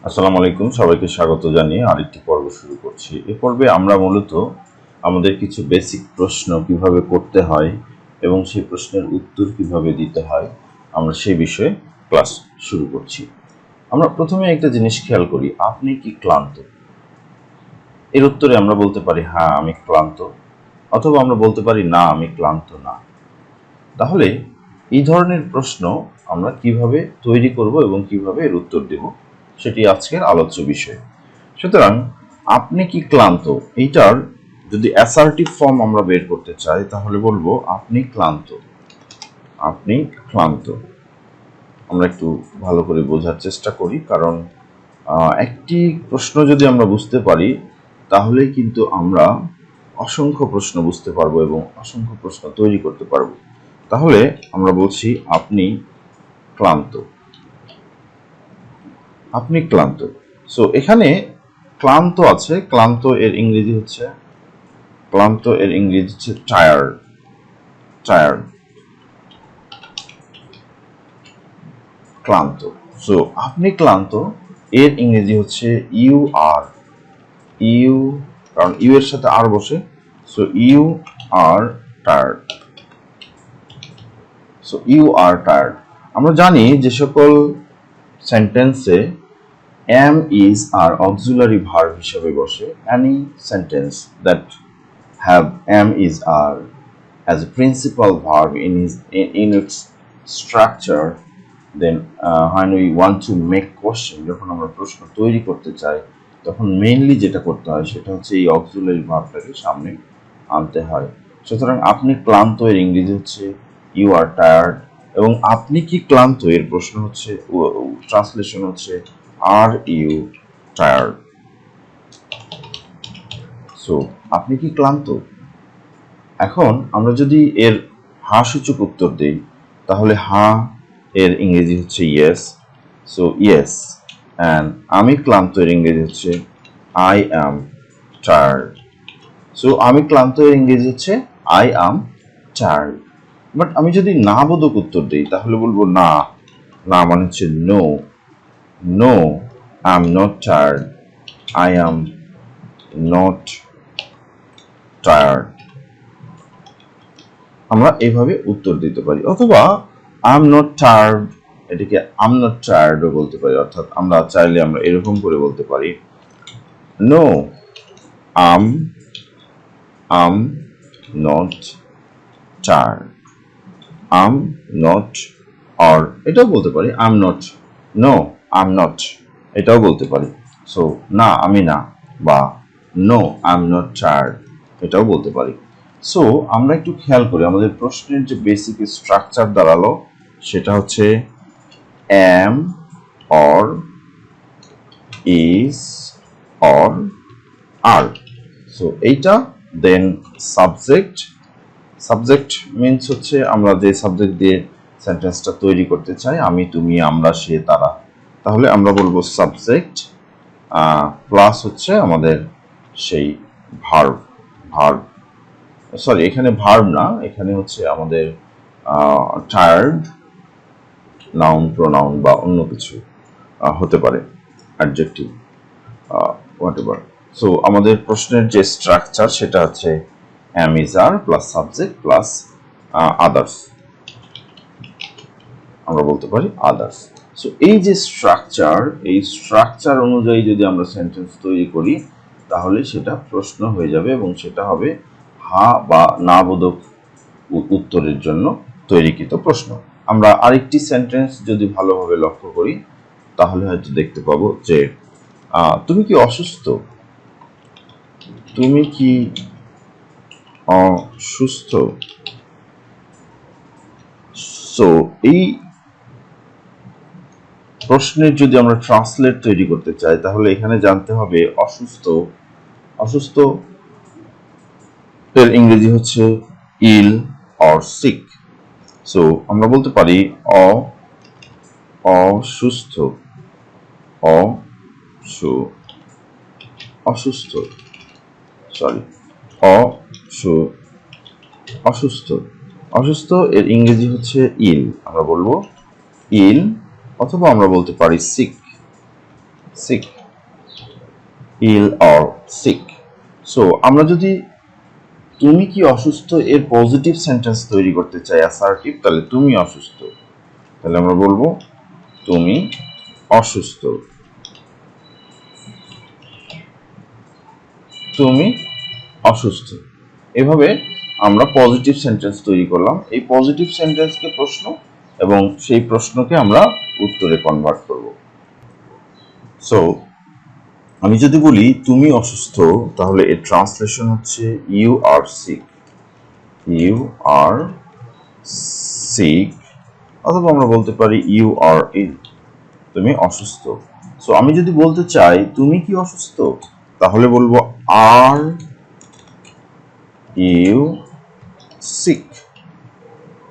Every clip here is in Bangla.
আসসালামু আলাইকুম, সবাইকে স্বাগত জানিয়ে আরেকটি পর্ব শুরু করছি। এই পর্বে আমরা মূলত আমাদের কিছু বেসিক প্রশ্ন কিভাবে করতে হয় এবং সেই প্রশ্নের উত্তর কিভাবে দিতে হয় আমরা সেই বিষয়ে ক্লাস শুরু করছি। আমরা প্রথমে একটা জিনিস খেয়াল করি, আপনি কি ক্লান্ত? এর উত্তরে আমরা বলতে পারি হ্যাঁ আমি ক্লান্ত, অথবা আমরা বলতে পারি না আমি ক্লান্ত না। তাহলে এই ধরনের প্রশ্ন আমরা কিভাবে তৈরি করব এবং কিভাবে এর উত্তর দেব সেটি আজকের আলোচ্য বিষয়। সুতরাং আপনি কি ক্লান্ত, এইটার যদি অ্যাসার্টিভ ফর্ম আমরা বের করতে চাই তাহলে বলবো আপনি ক্লান্ত। আপনি ক্লান্ত। আমরা একটু ভালো করে বোঝার চেষ্টা করি, কারণ একটি প্রশ্ন যদি আমরা বুঝতে পারি তাহলে কিন্তু আমরা অসংখ্য প্রশ্ন বুঝতে পারবো এবং অসংখ্য প্রশ্ন তৈরি করতে পারবো। তাহলে আমরা বলছি আপনি ক্লান্ত। আপনি ক্লান্ত। সো এখানে ক্লান্ত আছে, ক্লান্ত এর ইংরেজি হচ্ছে টায়ার্ড। টায়ার্ড, ক্লান্ত। সো আপনি ক্লান্ত এর ইংরেজি হচ্ছে ইউ আর। ইউ, কারণ ইউ এর সাথে আর বসে, so you are tired. So you are tired. আমরা জানি যে সকল সেন্টেন্সে am is R auxiliary verb হিসেবে বসে, any sentence that have am is are as a principal verb in its structure, then when we want to make question, যখন আমরা প্রশ্ন তৈরি করতে চাই তখন মেইনলি যেটা করতে হয় সেটা হচ্ছে এই auxiliary ভার্বটাকে সামনে আনতে হয়। সুতরাং আপনি ক্লান্ত এর ইংরেজি হচ্ছে ইউ আর টায়ার্ড, এবং আপনি কি ক্লান্ত এর প্রশ্ন হচ্ছে, ট্রান্সলেশন হচ্ছে আর ইউ টায়ার্ড। সো আপনি কি ক্লান্ত? এখন আমরা যদি এর হা সূচক উত্তর দেই তাহলে হা এর ইংরেজি হচ্ছে ইয়েস। So yes. অ্যান্ড আমি ক্লান্ত এর ইংরেজি হচ্ছে আই অ্যাম টায়ার্ড। সো আমি ক্লান্ত এর ইংরেজি হচ্ছে আই অ্যাম টায়ার্ড। বাট আমি যদি না বোধক উত্তর দিই তাহলে বলবো না। না মানে হচ্ছে no. No, I am not tired. I am not tired. আমরা এইভাবে উত্তর দিতে পারি, অথবা আই এম নট টায়ার্ড, এটাকে আই এম নট টায়ার্ডও বলতে পারি। অর্থাৎ আমরা চাইলে আমরা এরকম করে বলতে পারি no am am not tired. Am not, or এটাও বলতে পারি I am not, no I am not, এটাও বলতে পারি। সো না আমি না, বা no I am not tired, এটাও বলতে পারি। সো আমরা একটু খেয়াল করি আমাদের প্রশ্নের যে বেসিক স্ট্রাকচার দাঁড়ালো সেটা হচ্ছে am or is or are। So এইটা দেন সাবজেক্ট। সাবজেক্ট মিনস হচ্ছে আমরা যে সাবজেক্ট দিয়ে সেন্টেন্সটা তৈরি করতে চাই, আমি তুমি আমরা সে তারা, তাহলে আমরা বলবো সাবজেক্ট প্লাস হচ্ছে আমাদের সেই ভার্ব। ভার্ব, সরি এখানে ভার্ব না, এখানে হচ্ছে আমাদের টায়ার্ড, নাউন প্রোনাউন বা অন্য কিছু হতে পারে, অ্যাডজেক্টিভ, হোয়াটএভার। সো আমাদের প্রশ্নের যে স্ট্রাকচার সেটা হচ্ছে am is are plus subject plus others, আমরা বলতে পারি আদার্স। সো এই যে স্ট্রাকচার, এই স্ট্রাকচার অনুযায়ী যদি আমরা সেন্টেন্স তৈরি করি তাহলে সেটা প্রশ্ন হয়ে যাবে এবং সেটা হবে হা বা না বোধক উত্তরের জন্য তৈরিকৃত প্রশ্ন। আমরা আরেকটি সেন্টেন্স যদি ভালোভাবে লক্ষ্য করি তাহলে হয়তো দেখতে পাবো যে তুমি কি অসুস্থ? তুমি কি অসুস্থ? সো এই প্রশ্নের যদি আমরা ট্রান্সলেট তৈরি করতে চাই তাহলে এখানে জানতে হবে অসুস্থ। অসুস্থ এর ইংরেজি হচ্ছে ইল অর সিক। সো আমরা বলতে পারি অসুস্থ। অসুস্থ, সরি অসুস্থ। অসুস্থ এর ইংরেজি হচ্ছে ইল, আমরা বলবো ইল, অথবা আমরা বলতে পারি sick. sick, ill or sick. So আমরা যদি তুমি কি অসুস্থ এর পজিটিভ সেন্টেন্স তৈরি করতে চাই অ্যাসার্টিভ, তাহলে তুমি অসুস্থ, তাহলে আমরা বলবো তুমি অসুস্থ, তুমি অসুস্থ। এভাবে আমরা পজিটিভ সেন্টেন্স তৈরি করলাম। এই পজিটিভ সেন্টেন্সকে প্রশ্ন এবং সেই প্রশ্নকে আমরা উত্তরে কনভার্ট করব। সো আমি যদি বলি তুমি অসুস্থ, তাহলে এর ট্রান্সলেশন হচ্ছে you are sick, you are sick, অথবা আমরা বলতে পারি ইউ আর ইল, তুমি অসুস্থ। সো আমি যদি বলতে চাই তুমি কি অসুস্থ, তাহলে বলবো আর ইউ সিক,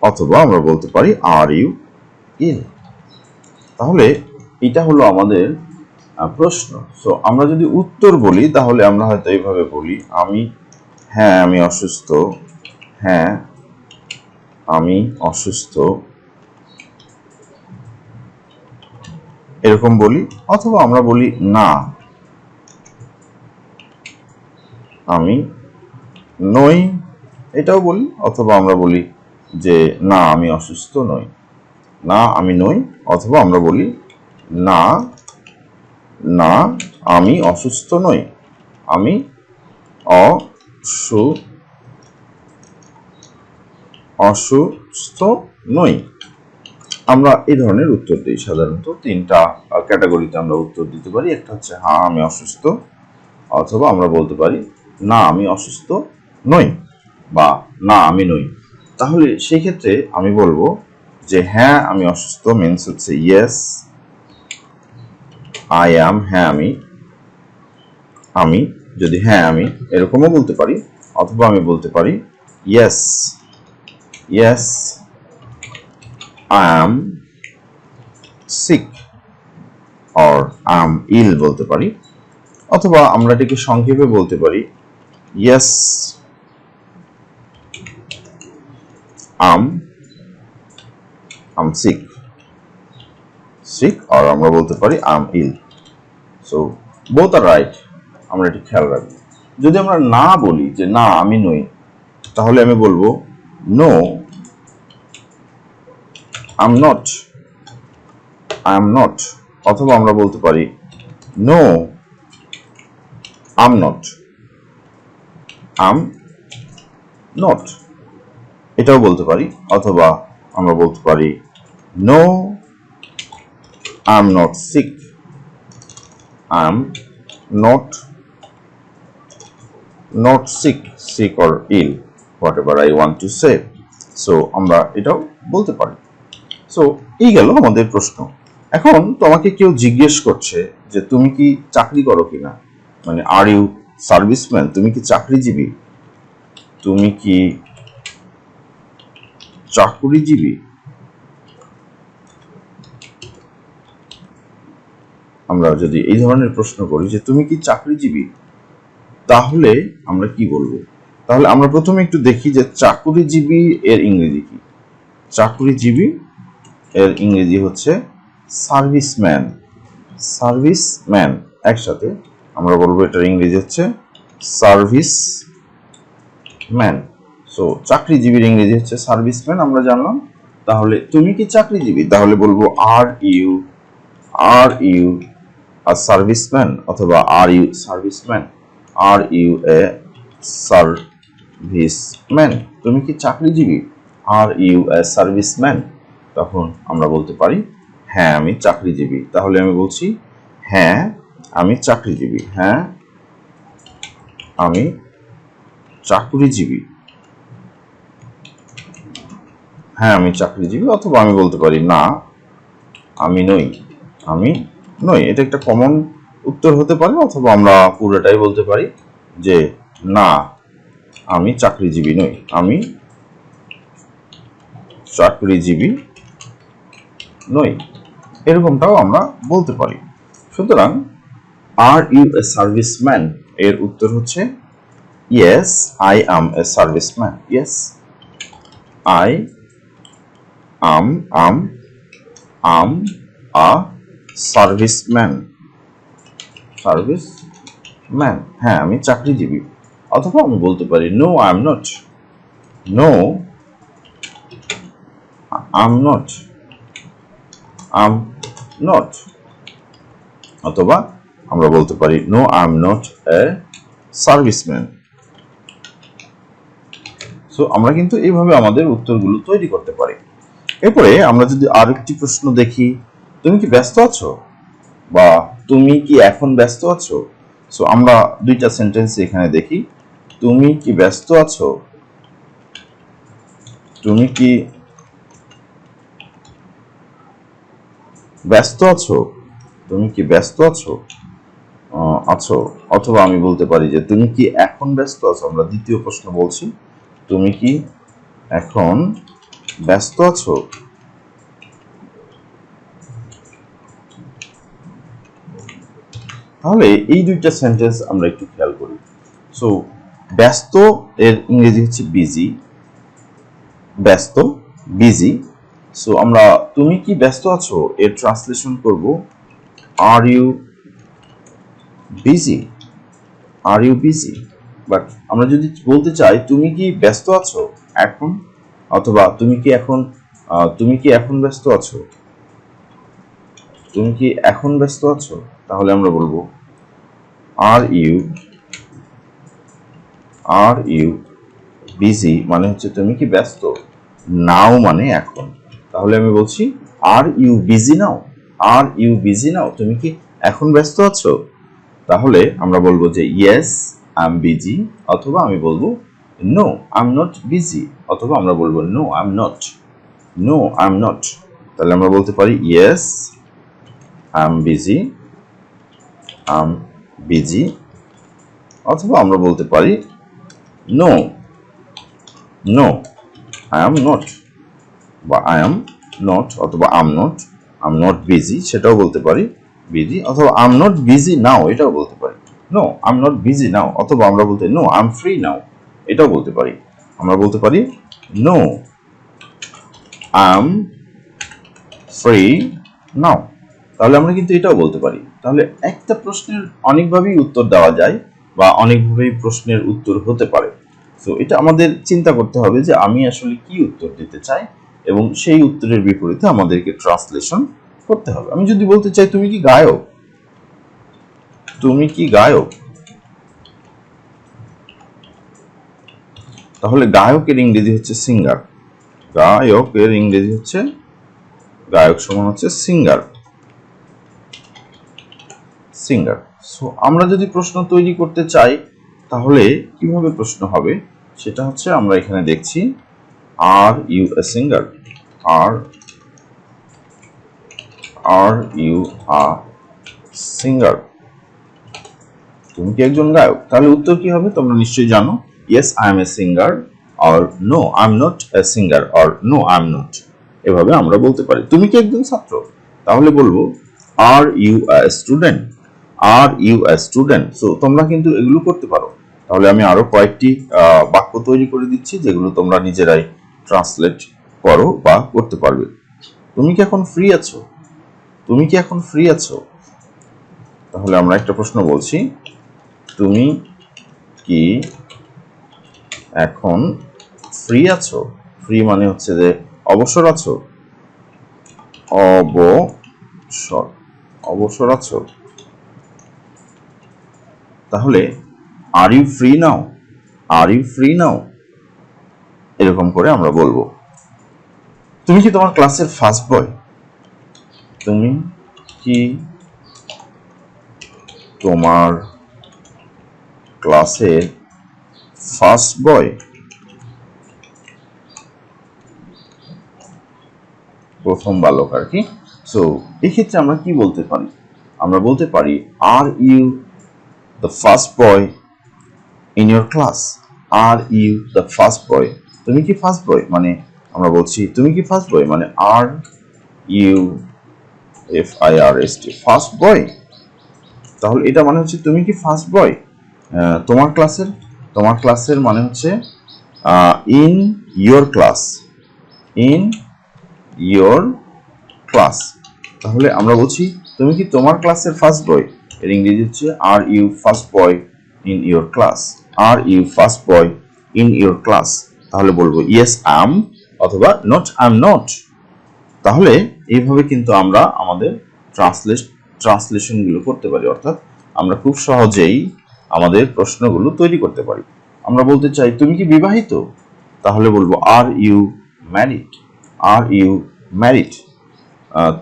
অথবা আমরা বলতে পারি আর ইউ ইল। তাহলে এটা হলো আমাদের প্রশ্ন। সো আমরা যদি উত্তর বলি তাহলে আমরা হয়তো এইভাবে বলি হ্যাঁ আমি অসুস্থ, হ্যাঁ আমি অসুস্থ, এরকম বলি। অথবা আমরা বলি না আমি নই, এটাও বলি। অথবা আমরা বলি যে না আমি অসুস্থ নই, না আমি নই। অথবা আমরা বলি না না আমি অসুস্থ নই, আমি অসুস্থ নই। আমরা এই ধরনের উত্তর দিই। সাধারণত তিনটা ক্যাটাগরিতে আমরা উত্তর দিতে পারি। একটা হচ্ছে হ্যাঁ আমি অসুস্থ, অথবা আমরা বলতে পারি না আমি অসুস্থ নই, বা না আমি নই। তাহলে সেই ক্ষেত্রে আমি বলবো যে হ্যাঁ আমি অসুস্থ মিন্স হচ্ছে ইয়েস আই অ্যাম, হ্যাঁ আমি যদি হ্যাঁ আমি এরকমও বলতে পারি। অথবা আমি বলতে পারি yes yes I am sick or I am ill বলতে পারি। অথবা আমরা এটাকে সংক্ষেপে বলতে পারি ইয়েস আম সিক আর আমরা বলতে পারি আম ইল। সো বোথ আর রাইট, আমরা এটি খেয়াল রাখবো। যদি আমরা না বলি যে না আমি নই, তাহলে আমি বলবো নো আম নট। অথবা আমরা বলতে পারি নো আম নট, এটাও বলতে পারি। অথবা আমরা বলতে পারি no I am not sick, I am not sick or ill, whatever I want to say. So আমরা এটাও বলতে পারি। সো এই গেল আমাদের প্রশ্ন। এখন তোমাকে কেউ জিজ্ঞেস করছে যে তুমি কি চাকরি করো কিনা, মানে আর ইউ সার্ভিসম্যান, তুমি কি চাকরিজীবী, তুমি কি চাকরিজীবী। আমরা যদি এই ধরনের প্রশ্ন করি যে তুমি কি চাকরিজীবী, তাহলে আমরা কি বলবো? তাহলে আমরা প্রথমে একটু দেখি যে চাকরিজীবী এর ইংরেজি কি। চাকরিজীবী এর ইংরেজি হচ্ছে সার্ভিসম্যান। একসাথে আমরা বলবো এটার ইংরেজি হচ্ছে সার্ভিসম্যান। সো চাকরিজীবীর ইংরেজি হচ্ছে সার্ভিসম্যান, আমরা জানলাম। তাহলে তুমি কি চাকরিজীবী, তাহলে বলবো আর ইউ আ সার্ভিসম্যান, অথবা are you serviceman, are you a serviceman. তুমি কি চাকরিজীবী, আর ইউ এ সার্ভিসম্যান। তখন আমরা বলতে পারি হ্যাঁ আমি চাকরিজীবী। তাহলে আমি বলছি হ্যাঁ আমি চাকরিজীবী, হ্যাঁ আমি চাকরিজীবী, হ্যাঁ আমি চাকরিজীবী। অথবা আমি বলতে পারি না আমি নই। এটা একটা কমন উত্তর হতে পারে। অথবা আমরা পুরোটাই বলতে পারি যে না আমি চাকরিজীবী নই, আমি চাকরিজীবী নই, এরকমটাও আমরা বলতে পারি। সুতরাং আর ইউ এ সার্ভিসম্যান এর উত্তর হচ্ছে yes I am a serviceman, yes I am a serviceman. Service man, হ্যাঁ আমি চাকরিজীবী। অথবা আমি বলতে পারি no I am not, no I am not, I am not. অথবা আমরা বলতে পারি no I am not a serviceman. So আমরা কিন্তু এইভাবে আমাদের উত্তরগুলো তৈরি করতে পারি। এরপরে আমরা যদি আরেকটি প্রশ্ন দেখি, তুমি কি ব্যস্ত আছো, বা তুমি কি এখন ব্যস্ত আছো। সো আমরা দুইটা সেন্টেন্স এখানে দেখি। তুমি কি ব্যস্ত আছো, তুমি কি ব্যস্ত আছো, তুমি কি ব্যস্ত আছো আছো। অথবা আমি বলতে পারি যে তুমি কি এখন ব্যস্ত আছো। আমরা দ্বিতীয় প্রশ্ন বলছি, তুমি কি এখন ব্যস্ত আছো। তাহলে এই দুইটা সেন্টেন্স আমরা একটু খেয়াল করি। সো ব্যস্ত এর ইংরেজি হচ্ছে বিজি, ব্যস্ত বিজি। সো আমরা তুমি কি ব্যস্ত আছো এর ট্রান্সলেশন করব are you busy, are you busy. But আমরা যদি বলতে চাই তুমি কি ব্যস্ত আছো এখন, অথবা তুমি কি এখন ব্যস্ত আছো, তুমি কি এখন ব্যস্ত আছো, তাহলে আমরা বলবো আর ইউ বিজি, মানে হচ্ছে তুমি কি ব্যস্ত, নাও মানে এখন। তাহলে আমি বলছি are you busy now, are you busy now, তুমি কি এখন ব্যস্ত আছো। তাহলে আমরা বলবো যে ইয়েস আই এম বিজি, অথবা আমি বলবো no I am not busy, অথবা আমরা বলবো no I am not, no I am not. তাহলে আমরা বলতে পারি yes I am busy, I am busy, অথবা আমরা বলতে পারি no no I am not, বা আই এম নট, অথবা আই এম নট বিজি, সেটাও বলতে পারি বিজি, অথবা I am not busy now, এটাও বলতে পারি no I am not busy now, অথবা আমরা বলতে no I am free now, এটাও বলতে পারি। আমরা বলতে পারি no I am free now. তাহলে আমরা কিন্তু এটাও বলতে পারি। তাহলে একটা প্রশ্নের অনেকভাবেই উত্তর দেওয়া যায়, বা অনেকভাবেই প্রশ্নের উত্তর হতে পারে। তো এটা আমাদের চিন্তা করতে হবে যে আমি আসলে কি উত্তর দিতে চাই, এবং সেই উত্তরের বিপরীতে আমাদেরকে ট্রান্সলেশন করতে হবে। আমি যদি বলতে চাই তুমি কি গায়ক, তুমি কি গায়ক, তাহলে গায়কের ইংরেজি হচ্ছে সিঙ্গার, গায়কের ইংরেজি হচ্ছে, গায়ক সমান হচ্ছে সিঙ্গার, সিঙ্গার। সো আমরা যদি প্রশ্ন তৈরি করতে চাই তাহলে কিভাবে প্রশ্ন হবে, সেটা হচ্ছে আমরা এখানে দেখছি are you a singer, are you a singer, তুমি কি একজন গায়ক। তাহলে উত্তর কি হবে তোমরা নিশ্চয়ই জানো, yes I am a singer, or no I am not a singer, or no I am not. এভাবে আমরা বলতে পারি। তুমি কি একজন ছাত্র, তাহলে বলবো are you a student, are you a student. So তোমরা কিন্তু এগুলো করতে পারো। তাহলে আমি আরো কয়েকটি বাক্য তৈরি করে দিচ্ছি, যেগুলো তোমরা নিজেরাই ট্রান্সলেট করো বা করতে পারবে। তুমি কি এখন ফ্রি আছো, তুমি কি এখন ফ্রি আছো। তাহলে আমরা একটা প্রশ্ন বলছি, তুমি কি এখন ফ্রি আছো। ফ্রি মানে হচ্ছে যে অবসর আছো, অবসর, অবসর আছো। তাহলে are you free now, are you free now, এরকম করে আমরা বলবো। তুমি কি তোমার ক্লাসের ফার্স্ট বয়, তুমি কি তোমার ক্লাসের ফার্স্ট বয়, প্রথম বালক আর কি। সো এক্ষেত্রে আমরা কি বলতে পারি, আমরা বলতে পারি are you the first boy in your class, are you the first boy, তুমি কি ফার্স্ট বয়, মানে আমরা বলছি তুমি কি ফার্স্ট বয়, মানে are you F I R S T first boy. তাহলে এটা মানে হচ্ছে তুমি কি ফার্স্ট বয় তোমার ক্লাসের, তোমার ক্লাসের মানে হচ্ছে in your class, in your class. তাহলে আমরা বলছি তুমি কি তোমার ক্লাসের ফার্স্ট বয়, এর ইংরেজি হচ্ছে are you first boy in your class. Are you first boy in your class, তাহলে বলবো ইয়েস আই এম অথবা নট আই এম নট। তাহলে এইভাবে কিন্তু আমরা আমাদের ট্রান্সলেশনগুলো করতে পারি, অর্থাৎ আমরা খুব সহজেই আমাদের প্রশ্নগুলো তৈরি করতে পারি। আমরা বলতে চাই তুমি কি বিবাহিত, তাহলে বলবো are you married. Are you married.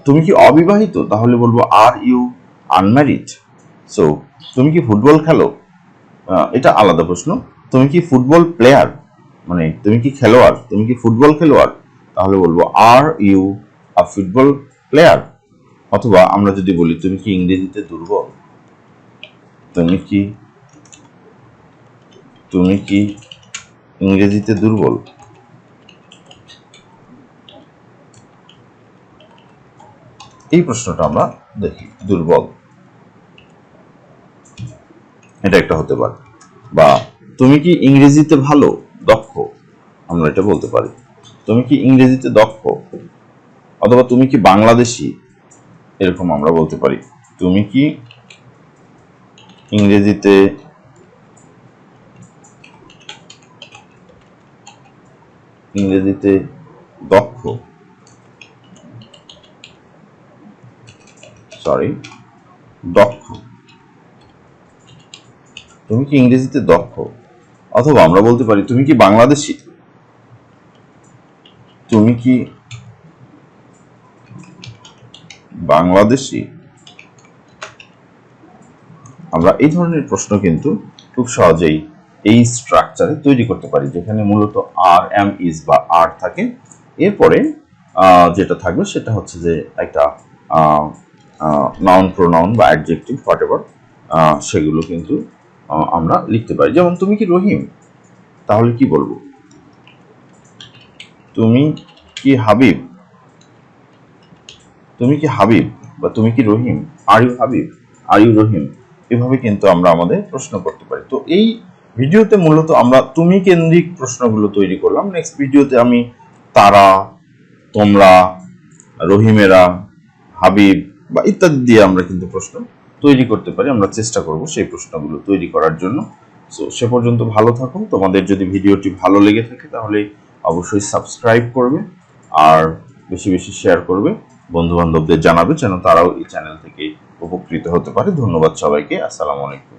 তুমি কি অবিবাহিত, তাহলে বলবো আর ইউ আনম্যারিড। সো তুমি কি ফুটবল খেলো, এটা আলাদা প্রশ্ন। তুমি কি ফুটবল প্লেয়ার, মানে তুমি কি খেলোয়াড়, তুমি কি ফুটবল খেলোয়াড়, তাহলে বলবো are you a football player. অথবা আমরা যদি বলি তুমি কি ইংরেজিতে দুর্বল, তুমি কি ইংরেজিতে দুর্বল। এই প্রশ্নটা আমরা দেখি, দুর্বল, এটা একটা হতে পারে। বা তুমি কি ইংরেজিতে ভালো, দক্ষ, আমরা এটা বলতে পারি তুমি কি ইংরেজিতে দক্ষ। অথবা তুমি কি বাংলাদেশি, এরকম আমরা বলতে পারি তুমি কি ইংরেজিতে দক্ষ, দক্ষ, তুমি কি ইংরেজিতে দক্ষ। অথবা আমরা বলতে পারি তুমি কি বাংলাদেশি, তুমি কি বাংলাদেশি। আমরা এই ধরনের প্রশ্ন কিন্তু খুব সহজেই এই স্ট্রাকচারে তৈরি করতে পারি, যেখানে মূলত আর, এম, ইজ বা আর থাকে। এরপরে যেটা থাকবে সেটা হচ্ছে যে একটা নাউন, প্রোনাউন বা অ্যাডজেক্টিভ হোয়াটএভার, সেগুলো কিন্তু আমরা লিখতে পারি। যেমন তুমি কি রহিম, তাহলে কি বলবো তুমি কি হাবিব, তুমি কি হাবিব বা তুমি কি Rahim, are you Habib, are you Rahim. এভাবে কিন্তু আমরা আমাদের প্রশ্ন করতে পারি। তো এই ভিডিওতে মূলত আমরা তুমি কেন্দ্রিক প্রশ্নগুলো তৈরি করলাম। নেক্সট ভিডিওতে আমি তারা, তোমরা, রহিমেরা, হাবিব বা ইত্যাদি দিয়ে আমরা কিন্তু প্রশ্ন তৈরি করতে পারি। আমরা চেষ্টা করব সেই প্রশ্নগুলো তৈরি করার জন্য। সো সে পর্যন্ত ভালো থাকুন। তোমাদের যদি ভিডিওটি ভালো লেগে থাকে তাহলে অবশ্যই সাবস্ক্রাইব করবে আর বেশি বেশি শেয়ার করবে, বন্ধু বান্ধবদের জানাবে যেন তারাও এই চ্যানেল থেকে উপকৃত হতে পারে। ধন্যবাদ সবাইকে। আসসালামু আলাইকুম।